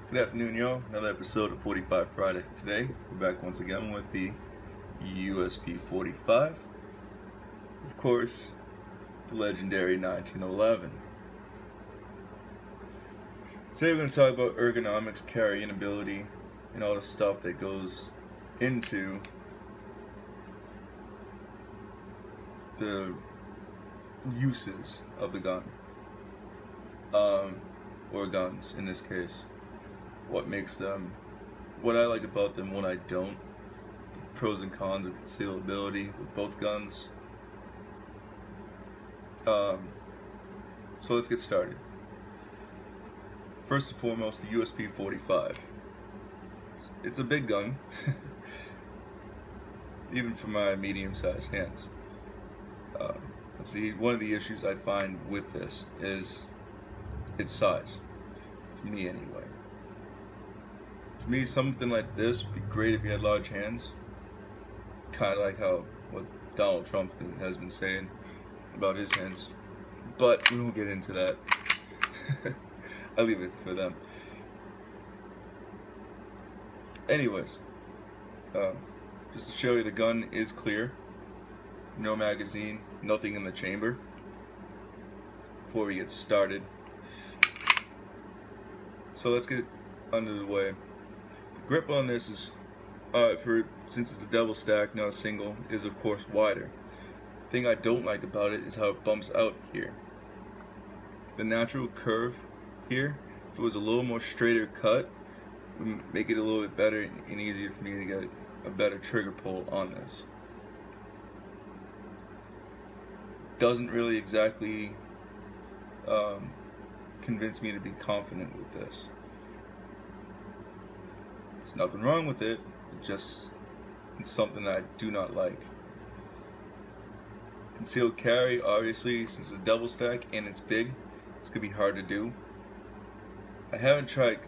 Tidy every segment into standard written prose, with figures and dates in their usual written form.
Good afternoon, y'all. Another episode of 45 Friday. Today, we're back once again with the USP 45. Of course, the legendary 1911. Today, we're going to talk about ergonomics, carrying ability, and all the stuff that goes into the uses of the gun, or guns in this case. What makes them, what I like about them, what I don't, the pros and cons of concealability with both guns. So let's get started. First and foremost, the USP 45. It's a big gun, even for my medium-sized hands. Let's see, one of the issues I find with this is its size, for me anyway. For me, something like this would be great if you had large hands. Kind of like what Donald Trump has been saying about his hands. But we won't get into that. I leave it for them. Anyways, just to show you, the gun is clear. No magazine, nothing in the chamber. Before we get started. So let's get under the way. Grip on this is, since it's a double stack, not a single, is of course wider. The thing I don't like about it is how it bumps out here. The natural curve here, if it was a little more straighter cut, would make it a little bit better and easier for me to get a better trigger pull on this. Doesn't really exactly convince me to be confident with this. There's nothing wrong with it, just it's something that I do not like. Concealed carry, obviously, since it's a double stack and it's big, it's gonna be hard to do. I haven't tried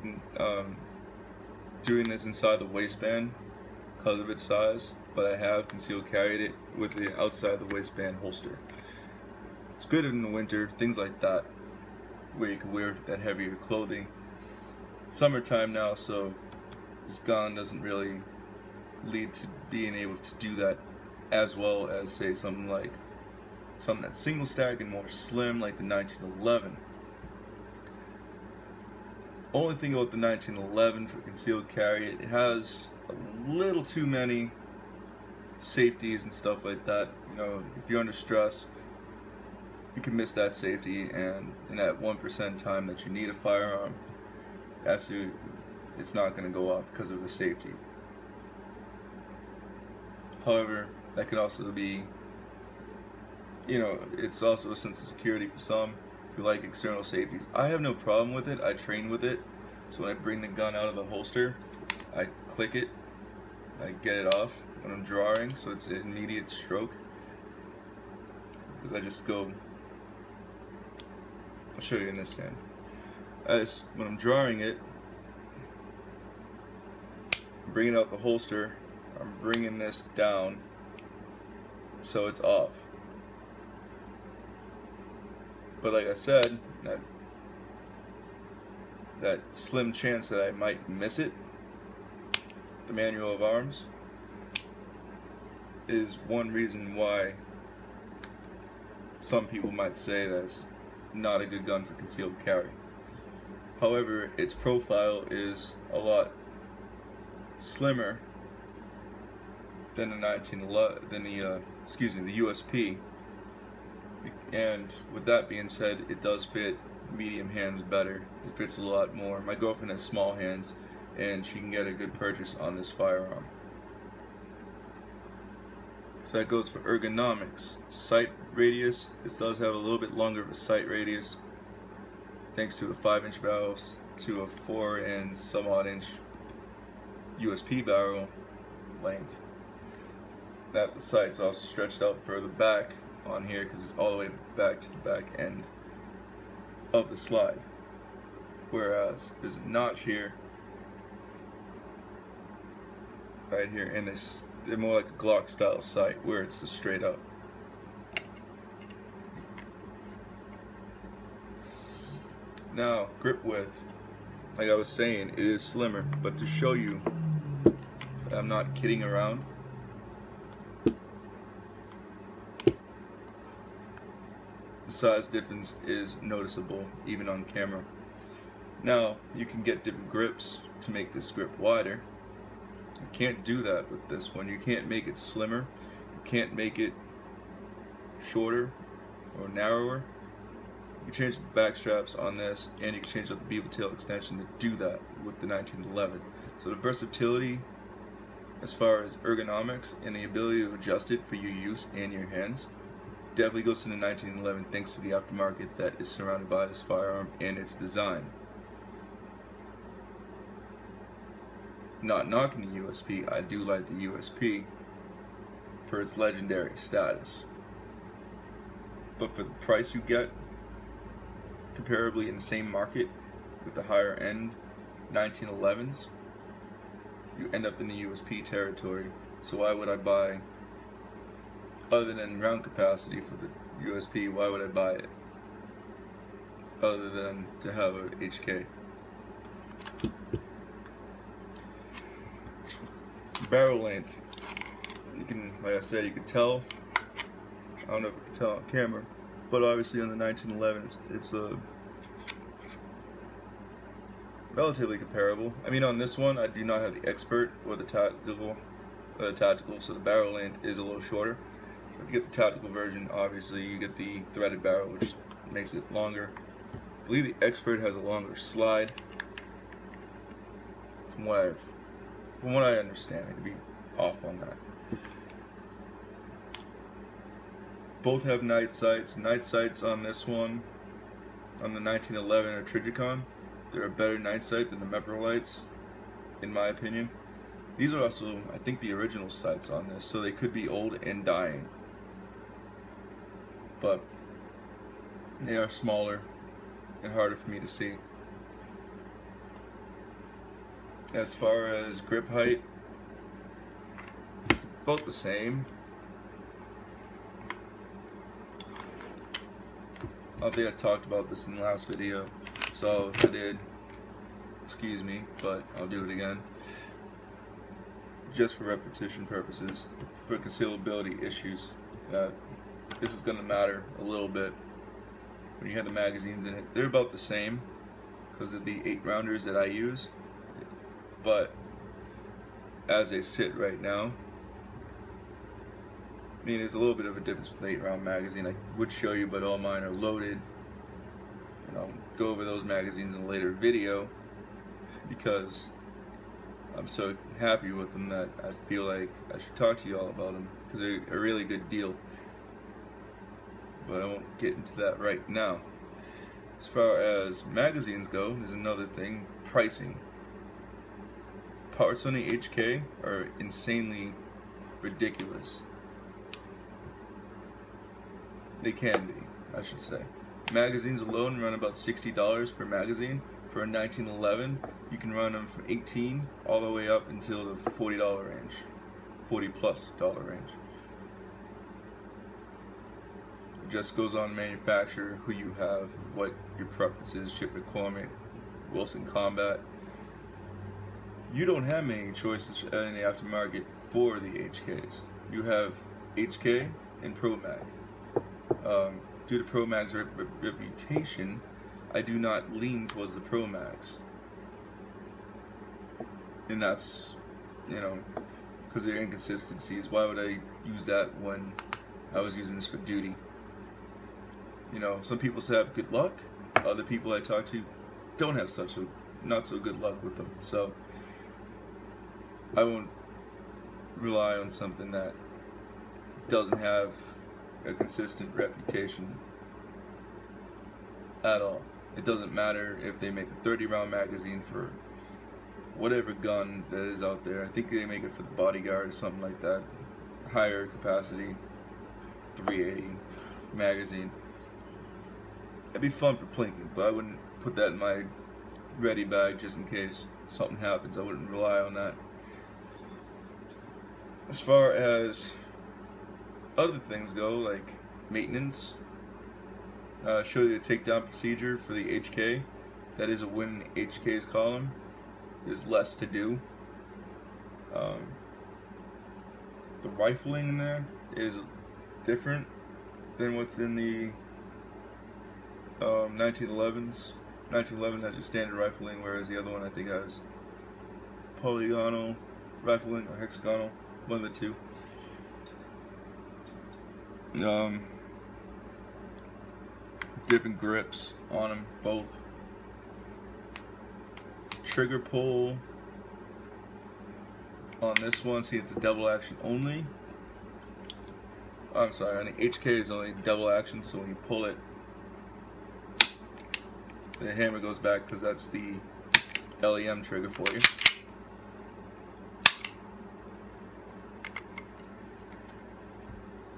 doing this inside the waistband because of its size, but I have concealed carried it with the outside the waistband holster. It's good in the winter, things like that, where you can wear that heavier clothing. Summertime now, so this gun doesn't really lead to being able to do that as well as, say, something that's single stack and more slim like the 1911. Only thing about the 1911 for concealed carry, it has a little too many safeties and stuff like that. You know, if you're under stress, you can miss that safety, and in that 1% time that you need a firearm, it's not going to go off because of the safety. However, that could also be, it's also a sense of security for some who like external safeties. I have no problem with it. I train with it. So when I bring the gun out of the holster, I click it, I get it off when I'm drawing, so it's an immediate stroke. Because I just go, I'll show you in this hand. When I'm drawing it, I'm bringing out the holster, I'm bringing this down so it's off. But like I said, that slim chance that I might miss it, the manual of arms, is one reason why some people might say that it's not a good gun for concealed carry. However, its profile is a lot slimmer than the the USP, and with that being said, it does fit medium hands better. It fits a lot more. My girlfriend has small hands, and she can get a good purchase on this firearm. So that goes for ergonomics. Sight radius, this does have a little bit longer of a sight radius, thanks to a 5-inch barrel to a 4 and some odd inch USP barrel length. That the sight's also stretched out further back on here because it's all the way back to the back end of the slide. Whereas there's a notch here, right here, and they're more like a Glock style sight where it's just straight up. Now, grip width. like I was saying, it is slimmer, but to show you I'm not kidding around, the size difference is noticeable even on camera. Now you can get different grips to make this grip wider. You can't do that with this one. You can't make it slimmer, you can't make it shorter or narrower. You can change the back straps on this, and you can change out the beaver tail extension to do that with the 1911. So the versatility as far as ergonomics and the ability to adjust it for your use and your hands definitely goes to the 1911 thanks to the aftermarket that is surrounded by this firearm and its design. Not knocking the USP, I do like the USP for its legendary status. But for the price you get, comparably in the same market with the higher end 1911s, you end up in the USP territory. So why would I buy, other than round capacity for the USP, why would I buy it other than to have a HK? Barrel length, you can, like I said, you can tell, I don't know if you can tell on camera, but obviously on the 1911 it's relatively comparable. I mean, on this one I do not have the expert or the tactical, so the barrel length is a little shorter. If you get the tactical version, obviously you get the threaded barrel, which makes it longer. I believe the expert has a longer slide, from what I understand. I could be off on that. Both have night sights. Night sights on this one, on the 1911 or Trijicon, they're a better night sight than the Mepro lights, in my opinion. These are also, I think, the original sights on this, so they could be old and dying. But they are smaller and harder for me to see. As far as grip height, both the same. I think I talked about this in the last video, so if I did, excuse me, but I'll do it again. Just for repetition purposes, for concealability issues. This is going to matter a little bit when you have the magazines in it. They're about the same because of the 8-rounders that I use, but as they sit right now, I mean, there's a little bit of a difference with the 8-round magazine. I would show you, but all mine are loaded, and I'll go over those magazines in a later video because I'm so happy with them that I feel like I should talk to you all about them because they're a really good deal. But I won't get into that right now. As far as magazines go, there's another thing: pricing. Parts on the HK are insanely ridiculous. They can be, I should say. Magazines alone run about $60 per magazine. For a 1911, you can run them from $18 all the way up until the $40 range, $40+ range. It just goes on manufacturer, who you have, what your preference is, Chip McCormick, Wilson Combat. You don't have many choices in the aftermarket for the HKs. You have HK and Pro Mag. Due to Pro Mag's reputation, I do not lean towards the Pro Mags, and that's, you know, because of their inconsistencies. Why would I use that when I was using this for duty? You know, some people say I have good luck. Other people I talk to don't have not so good luck with them. So I won't rely on something that doesn't have a consistent reputation at all. It doesn't matter if they make a 30-round magazine for whatever gun that is out there. I think they make it for the bodyguard or something like that. Higher capacity, 380 magazine. It'd be fun for plinking, but I wouldn't put that in my ready bag just in case something happens. I wouldn't rely on that. As far as other things go, like maintenance, show you the takedown procedure for the HK that is a win in HK's column. There's less to do. The rifling in there is different than what's in the 1911s. 1911 has your standard rifling, whereas the other one I think has polygonal rifling or hexagonal, one of the two. Different grips on them both. Trigger pull on this one, see it's a double action only. I'm sorry, on the HK is only double action, so when you pull it, the hammer goes back because that's the LEM trigger for you.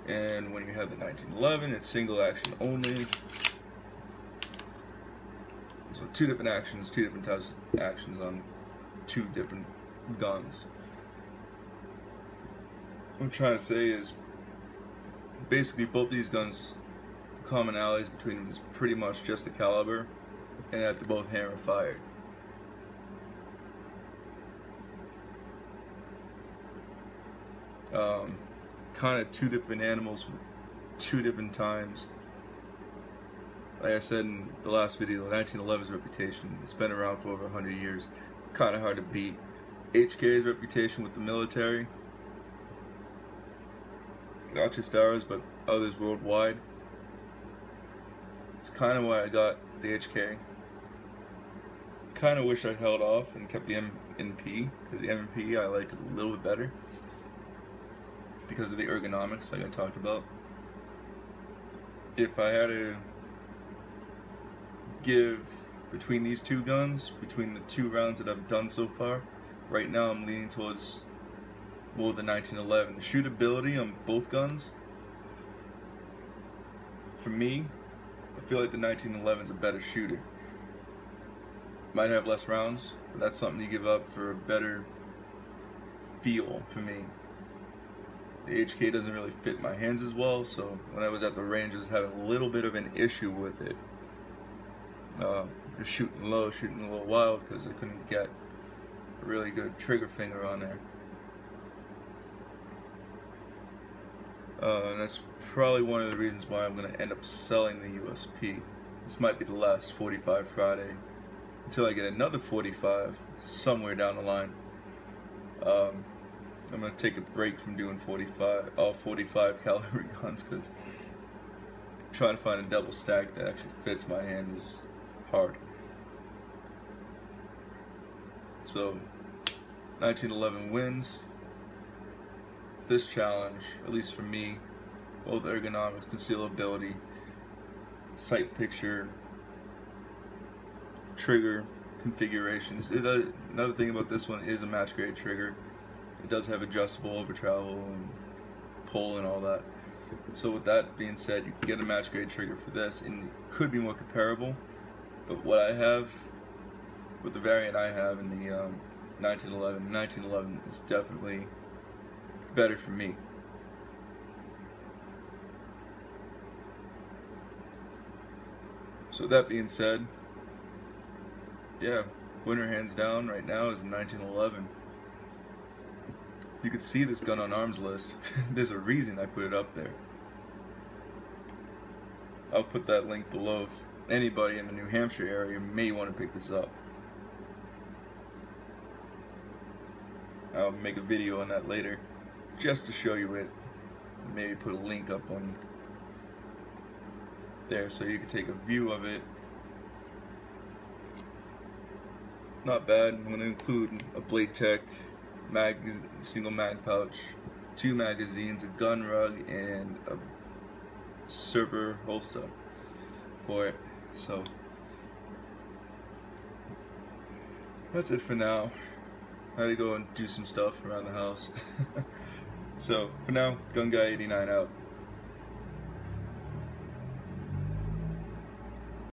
And when you have the 1911, it's single action only. So two different actions, two different types of actions on two different guns. What I'm trying to say is basically both these guns, the commonalities between them is pretty much just the caliber and that they're both hammer fired. Kind of two different animals, two different times. Like I said in the last video, 1911's reputation, it's been around for over 100 years. Kind of hard to beat. HK's reputation with the military, not just ours, but others worldwide. It's kind of why I got the HK. Kind of wish I held off and kept the MP, because the MP I liked it a little bit better because of the ergonomics, like I talked about. If I had to give between these two guns, between the two rounds that I've done so far, right now I'm leaning towards more the 1911. The shootability on both guns, for me, I feel like the 1911 is a better shooter. Might have less rounds, but that's something you give up for a better feel for me. The HK doesn't really fit my hands as well, so when I was at the range I was having a little bit of an issue with it. Just shooting low, shooting a little wild because I couldn't get a really good trigger finger on there. And that's probably one of the reasons why I'm going to end up selling the USP. This might be the last 45 Friday until I get another 45 somewhere down the line. I'm going to take a break from doing all 45 caliber guns because trying to find a double stack that actually fits my hand is hard. So 1911 wins this challenge, at least for me. Both ergonomics, concealability, sight picture, trigger configuration. Another thing about this one is a match grade trigger. It does have adjustable over travel and pull and all that. So with that being said, you can get a match grade trigger for this, and it could be more comparable. But what I have, with the variant I have in the 1911 is definitely better for me. So that being said, yeah, winner hands down right now is 1911. You can see this gun on arms list. There's a reason I put it up there. I'll put that link below if anybody in the New Hampshire area may want to pick this up. I'll make a video on that later just to show you it. Maybe put a link up on there so you can take a view of it. Not bad. I'm going to include a Blade Tech single mag pouch, 2 magazines, a gun rug, and a server holster for it. So that's it for now. I had to go and do some stuff around the house. So for now, Gun Guy 89 out.